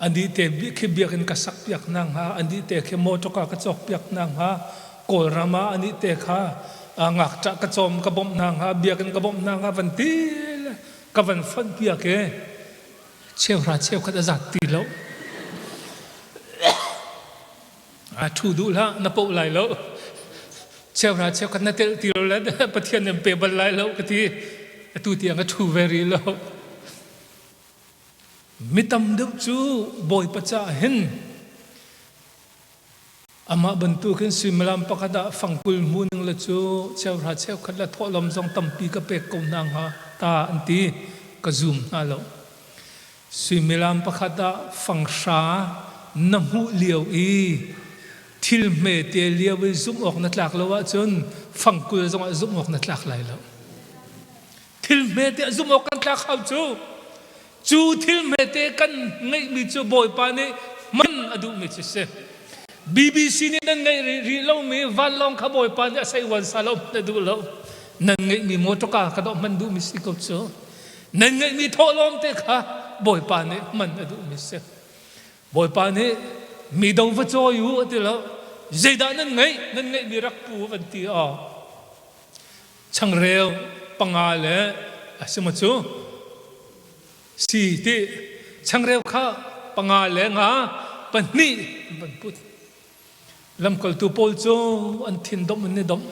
andi te bi khe biak in ka sak piak nang ha andi te khe mo to ka chok piak nang ha โกรามาอันนี้เตะค่ะงักจะกระจมกระบมนางฮะเบียกันกระบมนางฮะวันตีกวันฟันเบียกเชี่ยวราเชี่ยวขัดจัดตีแล้วทูดูละนับปุ่ไหลแล้วเชี่ยวราเชี่ยวขัดนัดตีแล้วปะเทียนเนี่ยเปย์บันไลแล้วกะทีตูเตียงก็ทูเวรีแล้วมิตรเดือบจูบอยปัจจัยเห็นอามาบรรทุกขึ้นสิมลำปะกระดาฟังกุลมูนึงละจูเชี่ยวราเชี่ยวขัดละทอลมซองตั้มปีกเปกกนางฮะตาอันตีกระซุมนั่นแล้วสิมลำปะกระดาฟังชาน้ำหูเลี้ยวทิลเมเตเลียวไปซุ่มออกนัดหลักแล้วว่าจนฟังกุลซองซุ่มออกนัดหลักไหลแล้วทิลเมเตซุ่มออกกันหลักเขาจูทิลเมเตกันไงมีจูบอยปานี่มันอดูไม่ใช่BBC นี่นั่นไงรีเรามีวันลองขบอยปานจะใส่วันสลบนั่นดูแล้วนั่นไงมีมอเตอร์คาร์กระโดดมันดูมิสิกอบโซนั่นไงมีทอลมเตะค่ะบอยปานนี่มันดูมิสิบอยปานนี่มีดาววัจอยู่ที่แล้วเจดานั่นไงมีรักปูวันที่ช่างเร็วปังอาเลสมัจูสีที่ช่างเร็วค่ะปังอาเลงาปันนี่ปันพุทลำกอลตูโพลโจอันทินดมนี่ดม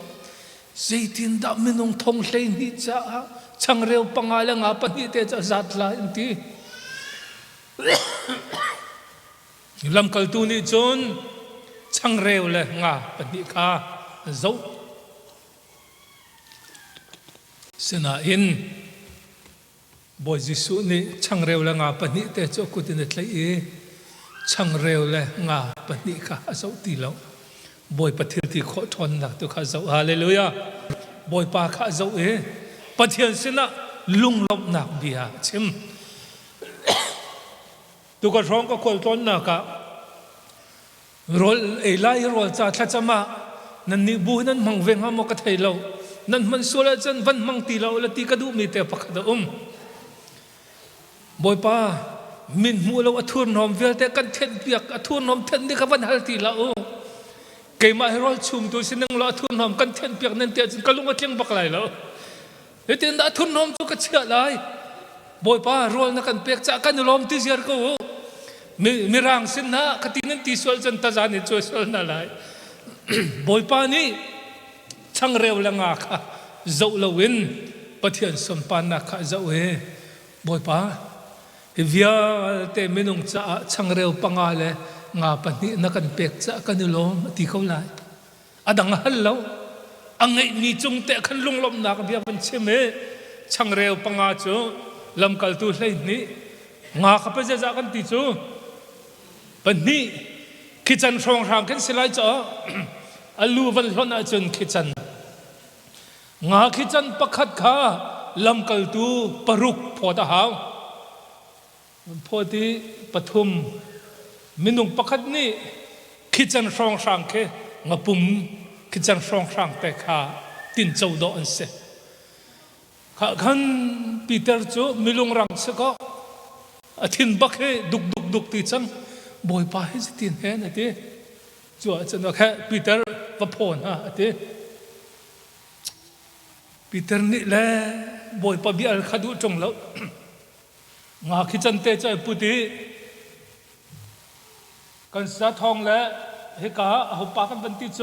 เจทินดามนงทงเลนี่จ้าช่างเร็วปังอาเลงาปันนี่เตจะจัดลายที่ลำกอลตูนี่จนช่างเร็วเลยงาปันนี่ค่ะโจสนาอินบอยจิสุนี่ช่างเร็วเลยงาปันนี่เตจะกุฏินิดเลยช่างเร็วเลยงาปันนี่ค่ะโจตีแล้วบอยปฏิทินขอทนหนักตัวข้าเจ้าฮาเลลูยาบอยปาข้าเจ้าปฏิทินสินะลุงลบหนักเบียชิมตัวกระร้องก็คนทนหนักอะรอไล่รอจ่าทัศมานั่นนี่บูนั้นมังเวงหามกเทยเรานั่นมันสุรจันวันมังตีเราและตีกระดูมีแต่ปักดาบอยปามินมูเราอทุนหอมเวลแต่กันเทนเปียกอทุนหอมเทนนี่ก็วันฮัลตีเราเกมาให้เราชุมตัวสินังเราอทุนหอมกันเทนเปียกนั่นเตียจนกลุงมาเที่ยงบักไหลแล้วเดี๋ยวเตียนอทุนหอมตัวก็เชื่อไรบอยปารอลนักกันเปียกจากกันลมที่เสียก็มีร่างสินนะคตินั้นที่สวลจนตาจานิช่วยสวลนั่นเลยบอยปานี่ช่างเร็วละงาค่ะเจ้าละวินปะเทียนสมปานักค่ะเจ้าบอยปาวิยาเตมินุงจะช่างเร็วปังอาเลงาปนี่นักกันเปียกจากกันลมที่เขาไล่อดังฮัลโหลอังไงมีจงเตะขันลุงลมนักวิยาเป็นเชมช่างเร็วปังอาจูลำกัลตูเลยนี่งาขับไปจะจากกันติจูปนี่คิดจันทรงทางกันสิไลจ้าอลูวันล้นอาจนคิดจันงาคิดจันประคัดขาลำกัลตูปรุกพอตาหาวพอที่ปฐุมมินุงประคัดนี่คิดจันทรงทางเคงาปุ่มคิดจันทรงทางแต่ขาตินเจ้าดอนเสข้าขันปีเตอร์จูมิลุงรังสก็อธินบักเฮดุกตีจังบอยปาให้สิตินเฮนะทีจัวจันว่าแค่ปีเตอร์วัพนฮะทีปีเตอร์นี่แหละบอยปาบิอัลขัดูจงแล้วงาคิดจันเตใจปุติกันสะทองแล้วเฮกาเอาปากันบันติโจ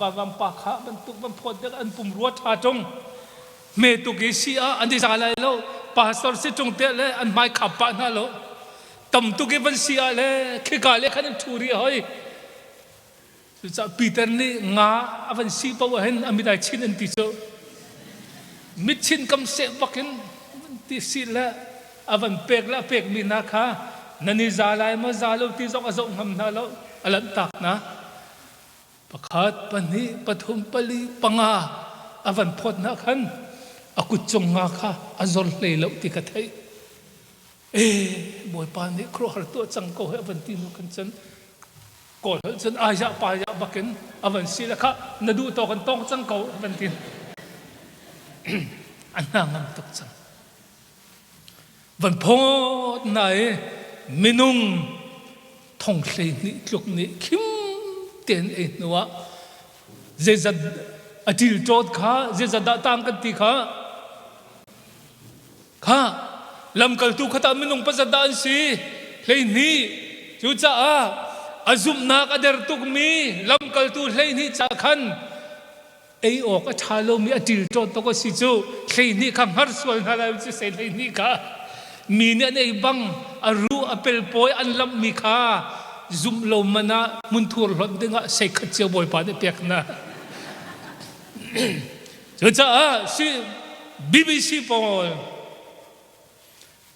บางปากขาบันตุกบันพอดเด็กอันปุ่มรัวชาจงเมตุกิซีอาอันที่อะไรแล้วปาสตอร์สิจงเตะเลยอันไม่ขับปะนั่นแล้วตำตุกิบันซีอาเลยขี้กาเลยขันทูรีเฮ้ยจะปีเตอร์นี่งาอวันซีปะวะเห็นอมิได้ชินอันติโจมิชินกำเสบักเห็นที่สิละอวันเปกละเปกมีนาคานันนิจาลายมาจาลูที่จงอาจงทำนั่นแล้วอลันตักนะประคัดปนีปฐุมปลีปังอาอวันพอดนักขันอากุจงงาค่ะอาจรเลยแล้วที่กระไทยบอยปานี่ครัวหัวตัวจังโก้ให้อวันที่นุกันฉันก่อนฉันอายะปายะบักเห็นอวันสิละค่ะนาดูต่อกันต้องจังโก้อวันที่อันนั้นมันตกจังวันพอดไหนมินุงทองเลยนี่จุกนี่คิม tiền ấy nữa dễ dật atil trot khá dễ dật đã tăng cái tí khá làm cầu tu khát mình nông pasat đan si lấy ni chú cha azum na kader tuk mi làm cầu tu lấy ni cha khăn ấy ở cái thalo mi atil trot to có si chú lấy ni khang har sual na làm chú say lấy ni cả mi ni anh ấy băng aru apel poi an lam mi kha zoom lo mana mun thur lon dinga say khát chiêu boy pa de pek na chú cha si BBC Paul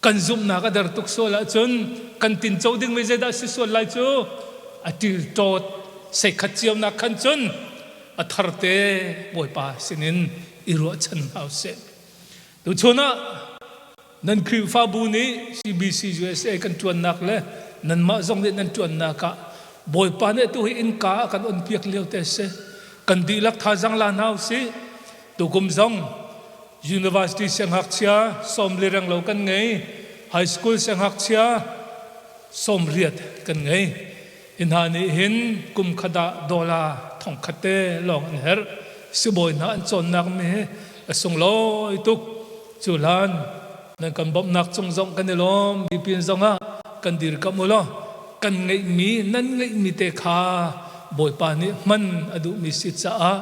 kan zoom na ka dar tuk so la chun kan tin chau ding me zeda si so la chu atil tot sei khat chiam na khan chun a tharte boy pa sinin iro chan hau se tu chuna nan khri fa bu ni CBC USA kan tuan nak le nan ma zong de nan tuan na ka boy pa ne tu hi in ka kan on piak leo te se kan di lak tha jang la nau si tu kum zong University sang hak chia som lerang lo kan ngai high school sang hak chia som riat kan ngai in hani hin kum khada dola thong khate long an her siboi na an chon nak me asong loi tuk chulan nan kan bom nak chung zong kan lom bipin zonga kan dir kamulo kan ngai mi nan ngai mi te kha boi pa ni man adu mi sit cha a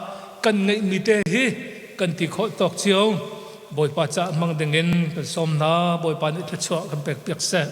kan ngai mi te hi kan ti kho tok chiu boi pa cha mang dengin kan som na boi pa ni thachwa kan pek pek se